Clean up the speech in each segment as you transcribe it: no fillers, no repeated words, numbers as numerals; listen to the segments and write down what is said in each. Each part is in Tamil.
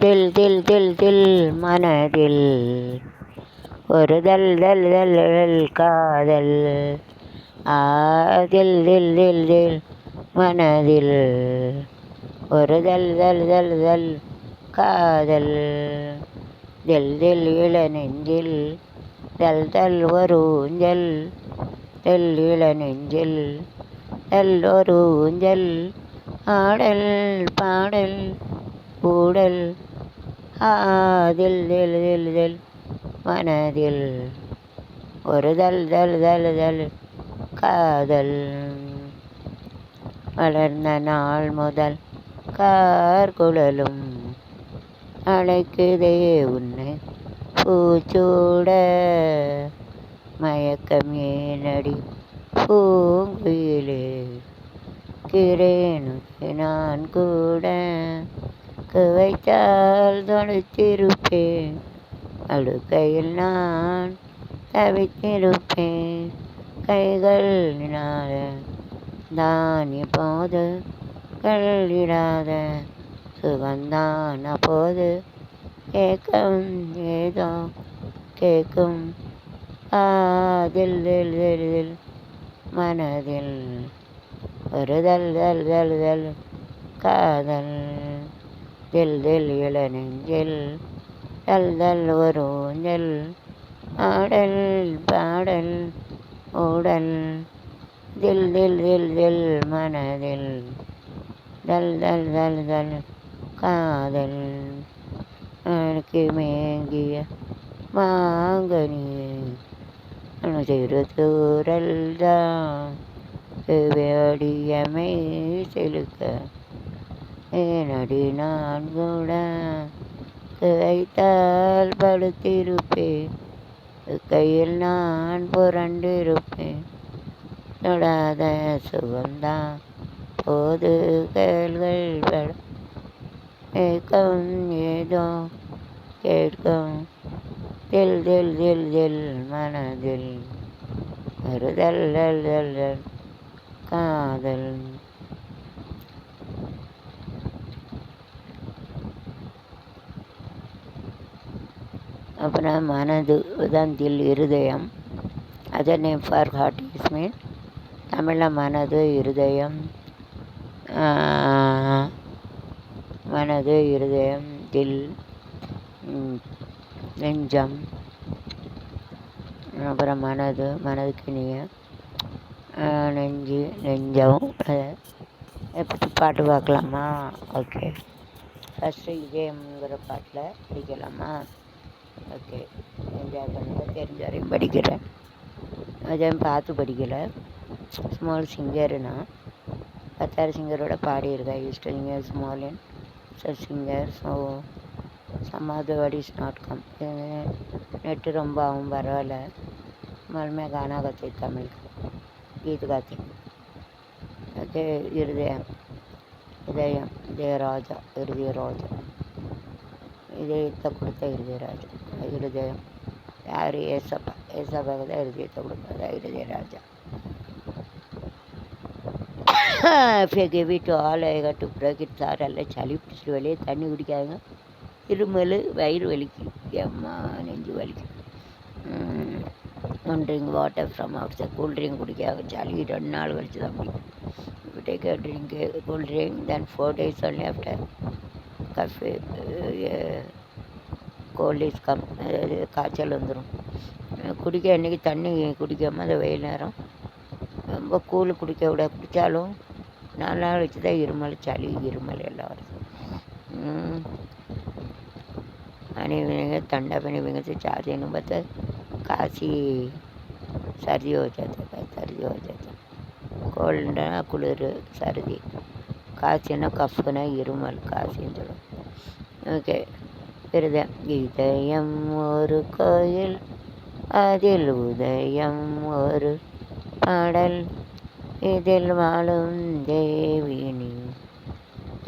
தில் தில் தில் தில் மனதில் ஒரு தல் தல் தல் தல் காதல். தில் தில் தில் தில் மனதில் ஒரு தல் தல் தல் தல் காதல். தில் தில் இள நெஞ்சில் தல் தல் ஒரு ஊஞ்சல். தில் இள நெஞ்சில் தல் ஒரு ஊஞ்சல். ஆடல் பாடல் கூடல். தில் தில் தில் தில் மனதில் ஒரு தல் தல் தல் தல் காதல். வளர்ந்த நாள் முதல் கார்குழலும் அழைக்குதே உன்னை பூச்சூட. மயக்கம் ஏனடி பூங்குயிலே, கிரேனுக்கு நான் கூட குவைத்தால் தொலைத்திருப்பேன். அடுக்கையில் நான் தவித்திருப்பேன். கைகள் தான் இப்போது கல்லிடாத சுகந்தான் அப்போது கேட்கும் ஏதோ கேட்கும். தில் தில் தில் தில் மனதில் ஒரு தல் தல் தல் தல் காதல். தில் தில் இள நெஞ்சில் தல் தல் ஒரு ஊஞ்சல். ஆடல் பாடல் ஊடல். தில் தில் தில் தில் மனதில் தல் தல் தல் தல் காதல். எனக்கு மேங்கிய மாங்கனியே சிறு தூரல் தான் வேடியமை செலுக்க. ஏனடி நான் கூட வைத்தால் படுத்திருப்பேன். கையில் நான் புரண்டிருப்பேன். தொடாத சுகந்தான் போது கைகள் பட கேட்கும் ஏதோ கேட்கும். தில் தில் தில் தில் மனதில் ஒரு தல் தல் தல் தல் காதல். அப்புறம் மனது தான் தில் இருதயம். Other name for heart is mean. தமிழில் மனது இருதயம். மனது இருதயம் தில் நெஞ்சம். அப்புறம் மனதுக்கு நீங்கள் நெஞ்சு நெஞ்சம். அதை பற்றி பாட்டு பார்க்கலாமா? ஓகே, ஃபஸ்ட்டு இதயம்ங்கிற பாட்டில் படிக்கலாமா? ஓகே, என்ஜாய் பண்ணுங்கள். தெரிஞ்ச வரையும் படிக்கிறேன். அதையும் பார்த்து படிக்கலை. ஸ்மால் சிங்கர்னா பத்தாறு சிங்கரோட பாடியிருக்கேன். யூஸ்டிங் small and singer. So some other word is not come. Net ரொம்ப ஆகும் பரவாயில்ல. मैं गाना गाती तमिल गीत गाती. ओके, இருதயம் இதயம் இதயராஜா இருதயராஜா இதயத்தை கொடுத்த இருதயராஜா இருதயம் யார்? ஏசப்பா. ஏசப்பாக்கு தான் இருதயத்தை கொடுத்ததா இருதயராஜா. வீட்டு ஆளை கட்டு பிரகிட் சாரெல்லாம் சளி பிடிச்சிட்டு வெளியே தண்ணி குடிக்காதுங்க. இருமல், வயிறு வலிக்கு, அம்மா நெஞ்சு வலிக்கு. 1 drink water from outside. Cool drink குடிக்காது. சளி 2 நாள் கழிச்சு தான் பிடிக்கும். Take drink cool drink. Then 4 days only after cough cold is come. அதாவது காய்ச்சல் வந்துடும். குடிக்க அன்றைக்கி தண்ணி குடிக்காமல் அந்த வெயில் நேரம் ரொம்ப கூழ் குடிக்க விட. குடித்தாலும் 4 நாள் வச்சு தான் இருமல், சளி இருமல் எல்லாம் வருது. आणि थंडा पाणी पिण्याचं चहा देणं बघ तर काशी सर्दी हो जातं. काय सर्दी हो जातं. कोल्ड कुளிர் सर्दी. காய்ச்சினா கஃப்னா இருமல் காசின்னு சொல்லுவோம். ஓகே, இருதயம். இதயம் ஒரு கோயில், அதில் உதயம் ஒரு பாடல். இதில் வாழும் தேவினி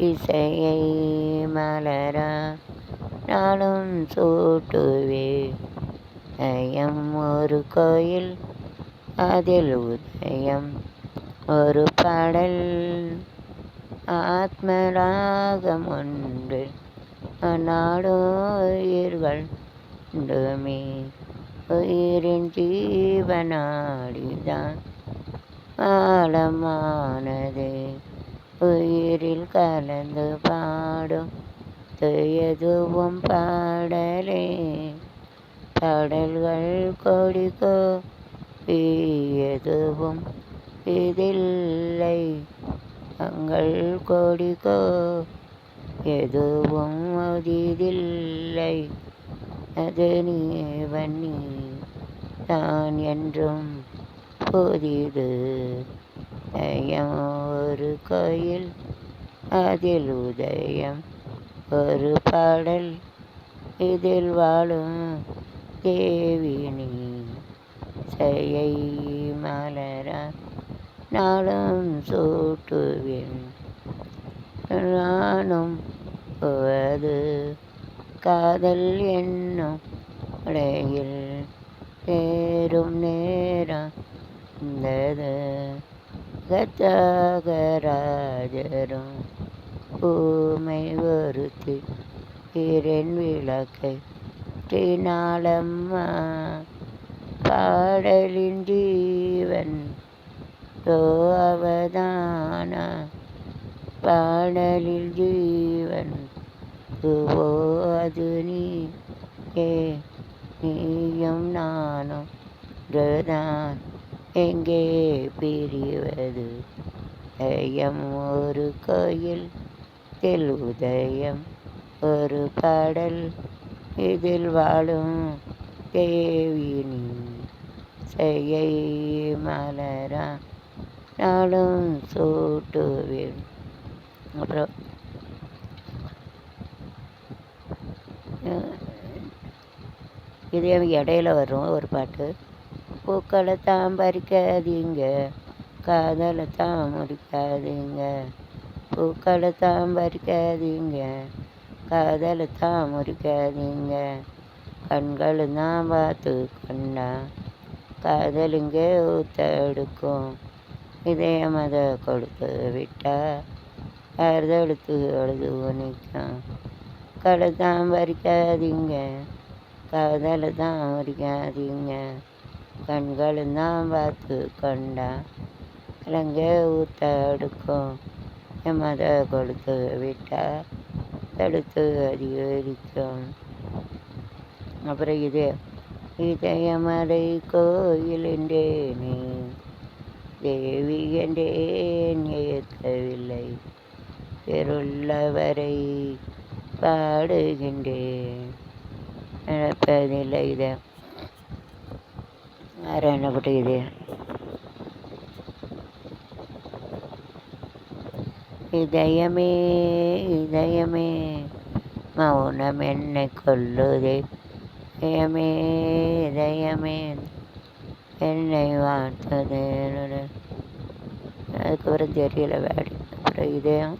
இசையை மலரா நாளும் சூட்டுவே. இதயம் ஒரு கோயில், அதில் உதயம் ஒரு பாடல். ஆத்மராகம் ஒன்று நாடும் உயிர்கள் உண்டுமே. உயிரின் ஜீவனாடிதான் ஆழமானது. உயிரில் கலந்து பாடும் எதுவும் பாடலே. பாடல்கள் கொடிக்கோ எதுவும் இதில்லை. தங்கள் கொடிக்கோ எதுவும் அதிதில்லை. அது நீ வன்னி தான் என்றும் புதிது. உதயம் ஒரு கோயில் அதில் உதயம் ஒரு பாடல். இதில் வாழும் தேவினி செய்யை மலரா நாளும் சூட்டுவேன். நானும் அது காதல் என்னும் உடையில் தேரும் நேரம் வந்தது. கத்தகராஜரும் பூமை ஒருத்தி இரன் விளக்கை நாளம்மா. பாடலின் ஜீவன் அவதானா. பாடலில் ஜீவன் அது நீ நீயும் நானும் தான் எங்கே பிரிவது. உதயம் ஒரு கோயில் இதில் உதயம் ஒரு பாடல். இதில் வாழும் தேவினி செய்யை மலரா நாளும் சூட்டுவேன். அப்புறம் இதே இடையில வரும் ஒரு பாட்டு. பூக்களை தான் பறிக்காதீங்க, காதலை தான் முடிக்காதீங்க. பூக்களை தான் பறிக்காதீங்க, காதலை தான் முறிக்காதீங்க. கண்கள் தான் பார்த்து கண்ணா காதலிங்க ஊத்தெடுக்கும். இதயம் அதை கொடுத்து விட்டா அறுதெடுத்து அழுது நிற்கும். களை தான் பறிக்காதீங்க, காதலை தான் முறிக்காதீங்க. கண்கள் தான் பார்த்து கண்டா கலங்க ஊத்தெடுக்கும். எமதை கொடுத்து விட்டா தடுத்து அதிகரிக்கும். அப்புறம் இதயமலை கோயில் என்றேனே தேவி என்றேன் ஏற்கவில்லை. பெருள்ளவரை பாடுகின்றேன் நடப்பதில்லை. இதை வேறு என்ன போட்டு இதயமே இதயமே மௌனம் என்னை கொல்லுதே. இதயமே இதயமே என்னை வார்த்தது. அதுக்கப்புறம் தெரியல வேடி. அப்புறம் இதயம்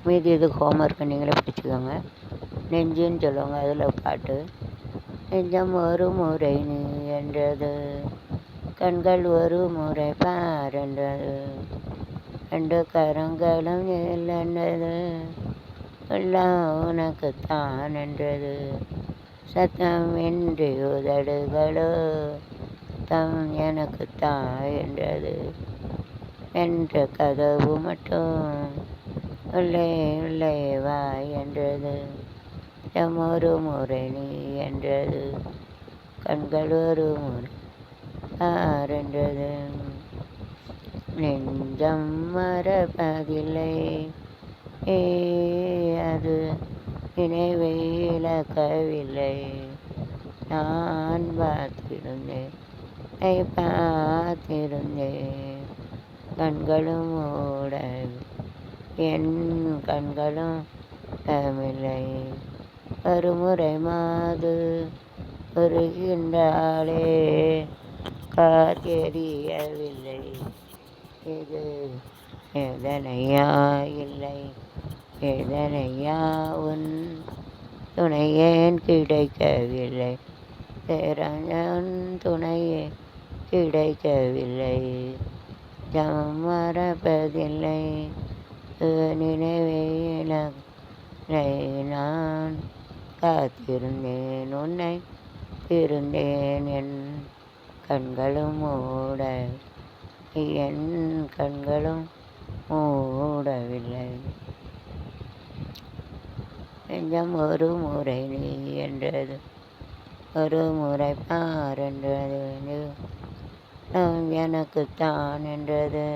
மீதி இது ஹோம்ஒர்க்கு நீங்களே படிச்சுக்கோங்க. நெஞ்சுன்னு சொல்லுவாங்க, அதில் பாட்டு. நெஞ்சம் ஒரு முறை நீ என்றது, கண்கள் ஒரு முறை பாரென்றது, ரெண்டு கரங்களும் இல்லைன்றது, எல்லாம் உனக்குத்தான் என்றது. சத்தம் இன்றி உதடுகளோ தம் எனக்குத்தான் என்றது. என்ற கதவு மட்டும் உள்ளே உள்ளே வா என்றது. ஒரு முறை நீ என்றது, கண்கள் ஒரு முறை ஆரென்றது. நெஞ்சம் மறப்பதில்லை, அது நினைவை இழக்கவில்லை. நான் பார்த்திருந்தேன் பார்த்திருந்தேன். கண்களும் மூட என் கண்களும் தமிழை. ஒரு முறை மாது வருகின்றாளே காத்தெரியவில்லை. இது எதனையா இல்லை எதனையா உன் துணையேன் கிடைக்கவில்லை. உன் துணையே கிடைக்கவில்லை. ஜமம் மறப்பதில்லை நினைவே இலகை நான் காத்திருந்தேன் உன்னை இருந்தேன் என் கண்களும் மூட என் கண்களும் மூடவில்லை. நெஞ்சம் ஒரு முறை நீ என்றது ஒரு முறை பார் என்றது நான் எனக்குத்தான் என்றது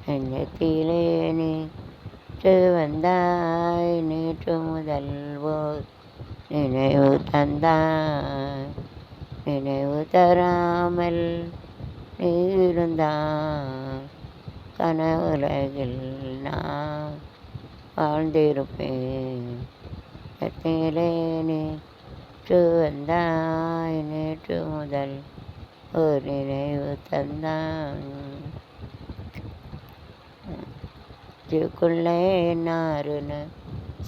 நெஞ்சத்திலே நீற்று வந்தாய் நேற்று முதல் போல் நினைவு தந்தாய் நினைவு தராமல் நீ இருந்தாய் கனவுலகில் நான் வாழ்ந்திருப்பேன். நெத்திலே நேற்று வந்தாய் நேற்று முதல் ஒரு நினைவு தந்தாய் இதுக்குள்ளே என்னாருன்னு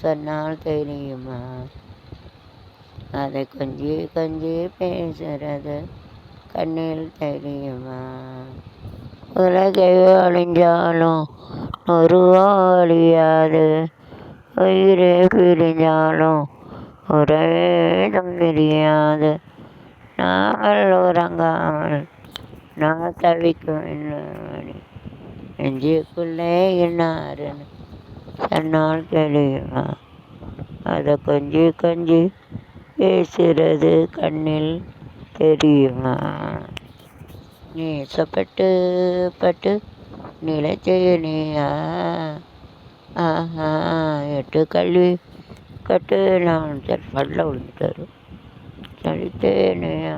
சொன்னால் தெரியுமா? அதை கொஞ்சி கொஞ்சி பேசுறது கண்ணில் தெரியுமா? உலகை அழிஞ்சாலும் ஒருவாழியாது உயிரே பிரிஞ்சாலும் ஒரேதும் பிரியாது நாமல் உறங்காமல் நான் தவிக்கும் இன்னொரு நெஞ்சுக்குள்ளே என்னாருன்னு சொன்னால் தெரியுமா? அதை கொஞ்சி கொஞ்சி பேசுறது கண்ணில் தெரியுமா? நேசப்பட்டு பட்டு நிலைத்தேனியா ஆஹா 8 கல்வி கட்டு நான் பல்ல விழுந்துட்டாரு தனித்தேனியா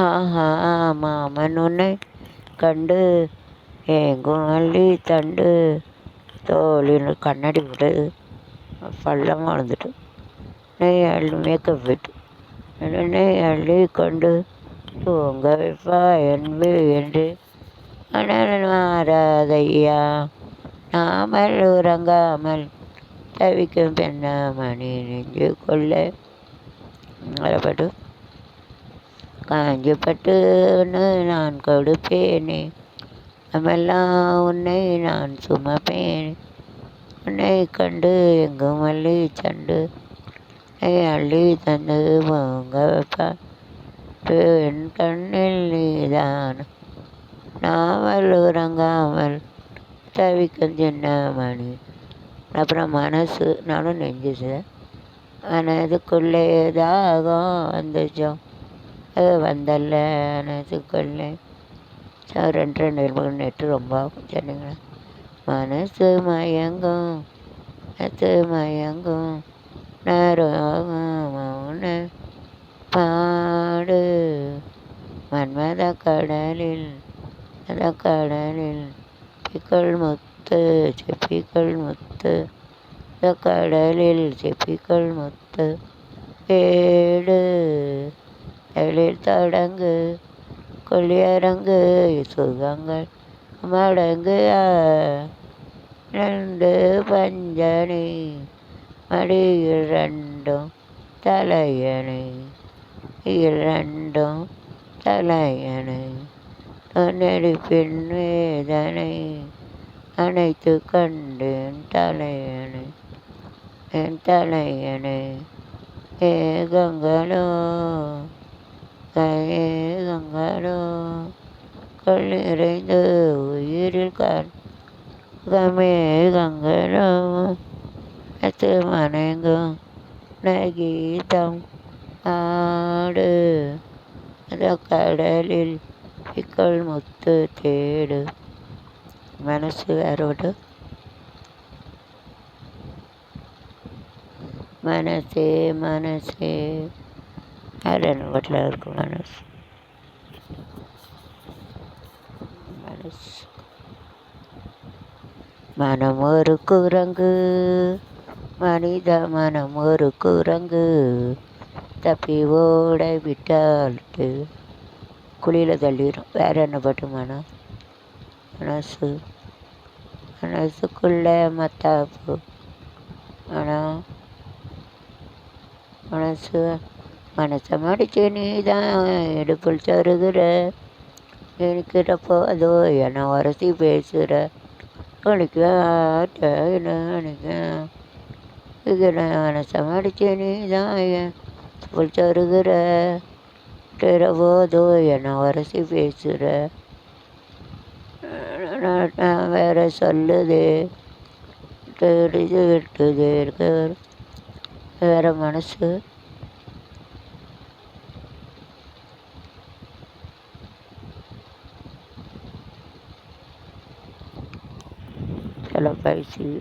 ஆஹா மாமன் உன்னை கண்டு எங்கும் அள்ளி தண்டு தோழின்னு கண்ணாடி விட்டு பள்ளமாக விழுந்துட்டு நெய் அள்ளி மேக்கப் போயிட்டு நெய் அள்ளி கொண்டு தூங்க வைப்பா என்பு என்று மணல் மாறாதையா நாமல் உறங்காமல் தவிக்கும் பெண்ணாமணி நெஞ்சு கொள்ள வரப்பட்டு காஞ்சிப்பட்டுன்னு நான் கொடுப்பேனே நம்மெல்லாம் உன்னை நான் சுமப்பேன் உன்னை கண்டு எங்கும் அள்ளி சண்டு அள்ளி தந்து பொங்க வைப்பா என் கண்ணில் நீதான் நாமல் உறங்காமல் தவிக்கும் சின்னமணி. அப்புறம் மனசு நானும் நெஞ்சிச்சு மனதுக்குள்ளே தாகம் வந்துச்சோ அது வந்தல்ல மனசுக்குள்ளே 2 நெட்டு ரொம்ப சொன்னீங்களா? மனசு மயங்கும் மனசு மயங்கும் மௌன பாடு மன்மத கடலில் பிக்கள் முத்து செப்பிகள் முத்து கடலில் செப்பிகள் முத்து ஏடு எழில் தடங்கு கொள்ளியரங்கு சுகங்கள் மடங்கு 2 பஞ்சனை மடியில் 2 தலையணை 2 தலையணை நெருப்பின் வேதனை அனைத்து கண்டேன் தலையணை என் தலையணை ஏகங்களோ ஏகங்களோ கொள்ளிறைந்து உயிரில் கமேகங்களோ மனைங்கும் நகீதம் ஆடு அந்த கடலில் பிக்கள் முத்து தேடு மனசு வேறோடு மனசே மனசே வேறு வீட்டில் இருக்கு மனசு மனம் ஒரு குரங்கு மனித மனம் ஒரு குரங்கு தப்பி ஓட விட்டால்ட்டு குழியில் தள்ளிடும். வேறு என்ன பாட்டு? மனசுக்குள்ளே மத்தாப்பு மனசு மனசை மடிச்சு நீ தான் இடுப்பில் தருகிற, இருக்கிறப்போ அதோ என்னை உரசி பேசுகிற, உனக்கு மனசை மடிச்சு நீ தான் இடுப்பில் தருகிற, போதோ என்னை உரசி பேசுகிற, வேற சொல்லுது விட்டுது வேற மனசு. சில பைசி